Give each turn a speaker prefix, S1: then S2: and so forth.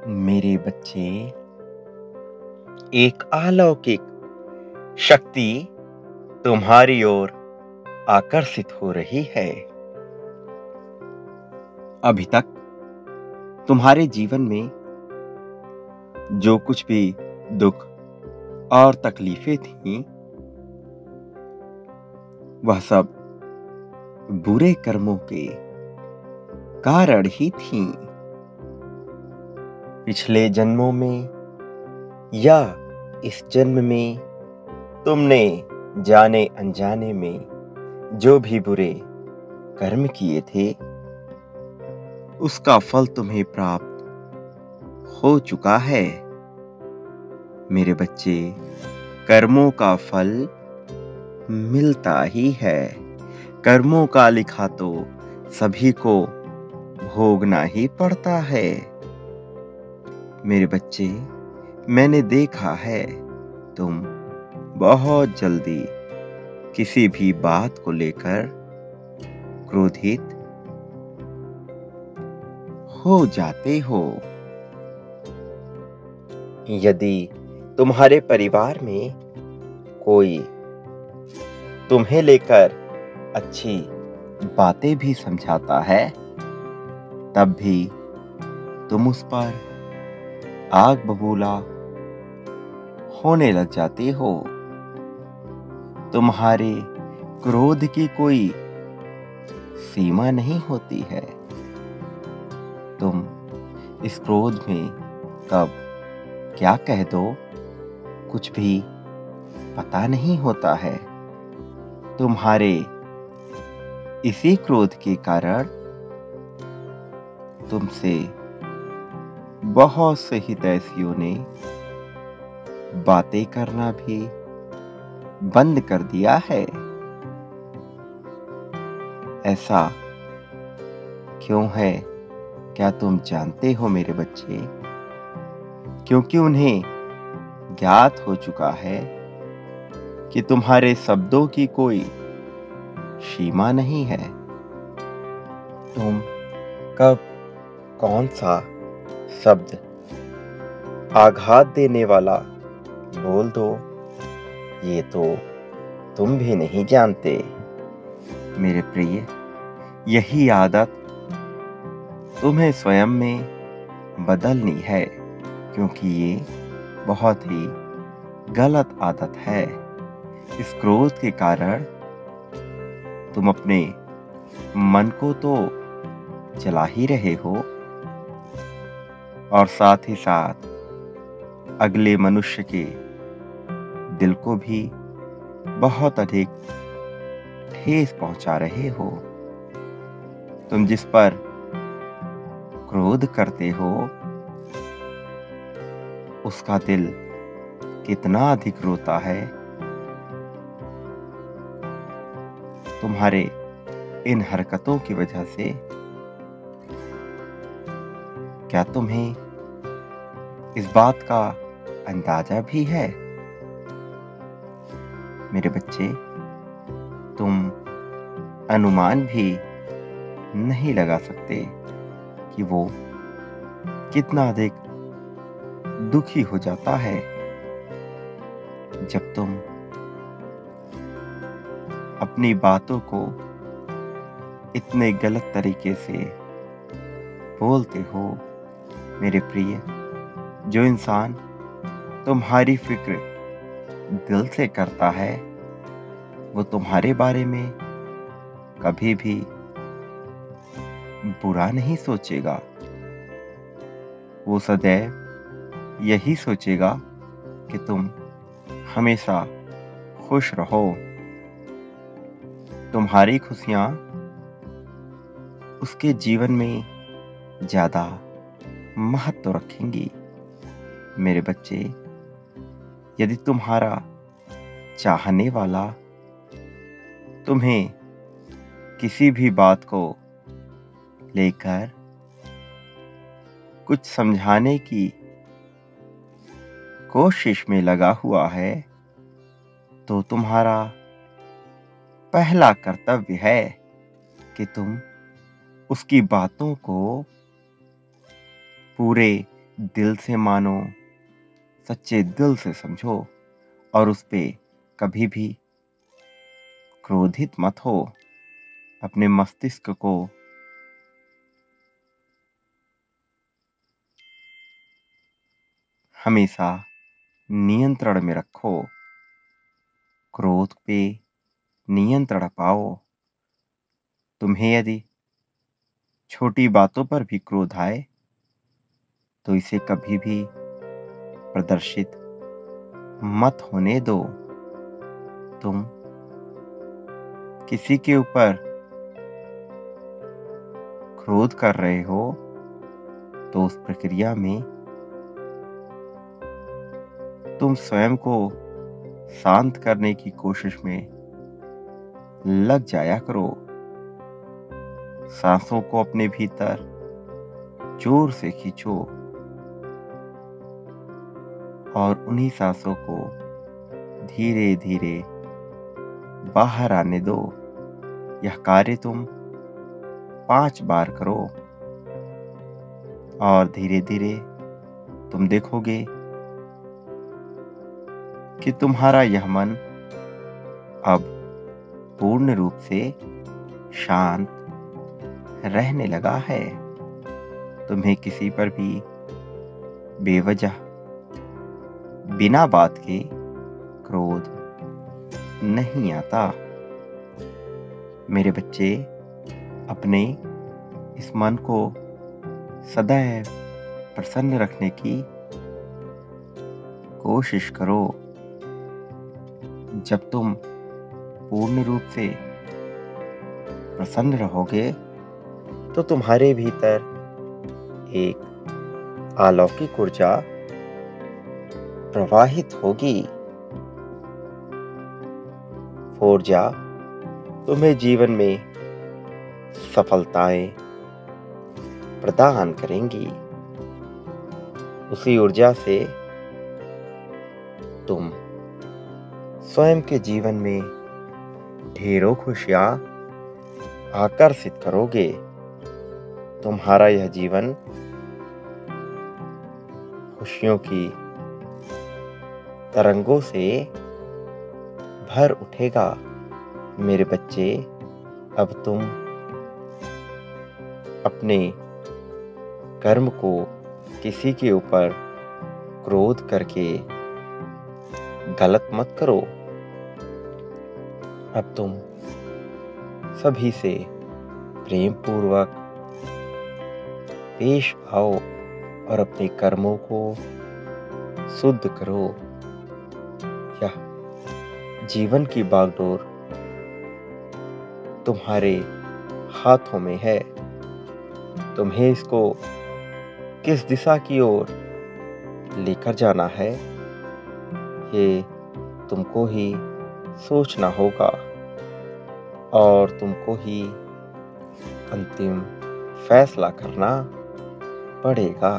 S1: मेरे बच्चे, एक अलौकिक शक्ति तुम्हारी ओर आकर्षित हो रही है। अभी तक तुम्हारे जीवन में जो कुछ भी दुख और तकलीफें थीं, वह सब बुरे कर्मों के कारण ही थीं। पिछले जन्मों में या इस जन्म में तुमने जाने अनजाने में जो भी बुरे कर्म किए थे, उसका फल तुम्हें प्राप्त हो चुका है। मेरे बच्चे, कर्मों का फल मिलता ही है। कर्मों का लिखा तो सभी को भोगना ही पड़ता है। मेरे बच्चे, मैंने देखा है तुम बहुत जल्दी किसी भी बात को लेकर क्रोधित हो जाते हो। यदि तुम्हारे परिवार में कोई तुम्हें लेकर अच्छी बातें भी समझाता है, तब भी तुम उस पर आग बबूला होने लग जाते हो। तुम्हारे क्रोध की कोई सीमा नहीं होती है। तुम इस क्रोध में कब क्या कह दो, कुछ भी पता नहीं होता है। तुम्हारे इसी क्रोध के कारण तुमसे बहुत से हितैषियों ने बातें करना भी बंद कर दिया है। ऐसा क्यों है, क्या तुम जानते हो मेरे बच्चे? क्योंकि उन्हें ज्ञात हो चुका है कि तुम्हारे शब्दों की कोई सीमा नहीं है। तुम कब कौन सा शब्द आघात देने वाला बोल दो, ये तो तुम भी नहीं जानते। मेरे प्रिय, यही आदत तुम्हें स्वयं में बदलनी है, क्योंकि ये बहुत ही गलत आदत है। इस क्रोध के कारण तुम अपने मन को तो जला ही रहे हो, और साथ ही साथ अगले मनुष्य के दिल को भी बहुत अधिक ठेस पहुंचा रहे हो। तुम जिस पर क्रोध करते हो, उसका दिल कितना अधिक रोता है। तुम्हारे इन हरकतों की वजह से क्या तुम्हें इस बात का अंदाजा भी है? मेरे बच्चे, तुम अनुमान भी नहीं लगा सकते कि वो कितना अधिक दुखी हो जाता है जब तुम अपनी बातों को इतने गलत तरीके से बोलते हो। मेरे प्रिय, जो इंसान तुम्हारी फिक्र दिल से करता है, वो तुम्हारे बारे में कभी भी बुरा नहीं सोचेगा। वो सदैव यही सोचेगा कि तुम हमेशा खुश रहो। तुम्हारी खुशियां उसके जीवन में ज्यादा महत्व रखेंगी। मेरे बच्चे, यदि तुम्हारा चाहने वाला तुम्हें किसी भी बात को लेकर कुछ समझाने की कोशिश में लगा हुआ है, तो तुम्हारा पहला कर्तव्य है कि तुम उसकी बातों को पूरे दिल से मानो, सच्चे दिल से समझो और उस पे कभी भी क्रोधित मत हो। अपने मस्तिष्क को हमेशा नियंत्रण में रखो। क्रोध पे नियंत्रण पाओ। तुम्हें यदि छोटी बातों पर भी क्रोध आए तो इसे कभी भी प्रदर्शित मत होने दो। तुम किसी के ऊपर क्रोध कर रहे हो तो उस प्रक्रिया में तुम स्वयं को शांत करने की कोशिश में लग जाया करो। सांसों को अपने भीतर जोर से खींचो और उन्हीं सांसों को धीरे धीरे बाहर आने दो। यह कार्य तुम 5 बार करो और धीरे धीरे तुम देखोगे कि तुम्हारा यह मन अब पूर्ण रूप से शांत रहने लगा है। तुम्हें किसी पर भी बेवजह बिना बात के क्रोध नहीं आता। मेरे बच्चे, अपने इस मन को सदैव प्रसन्न रखने की कोशिश करो। जब तुम पूर्ण रूप से प्रसन्न रहोगे तो तुम्हारे भीतर एक अलौकिक ऊर्जा प्रवाहित होगी। ऊर्जा तुम्हें जीवन में सफलताएं प्रदान करेंगी। उसी ऊर्जा से तुम स्वयं के जीवन में ढेरों खुशियां आकर्षित करोगे। तुम्हारा यह जीवन खुशियों की तरंगों से भर उठेगा। मेरे बच्चे, अब तुम अपने कर्म को किसी के ऊपर क्रोध करके गलत मत करो। अब तुम सभी से प्रेम पूर्वक पेश आओ और अपने कर्मों को शुद्ध करो। यह जीवन की बागडोर तुम्हारे हाथों में है। तुम्हें इसको किस दिशा की ओर लेकर जाना है, ये तुमको ही सोचना होगा और तुमको ही अंतिम फैसला करना पड़ेगा।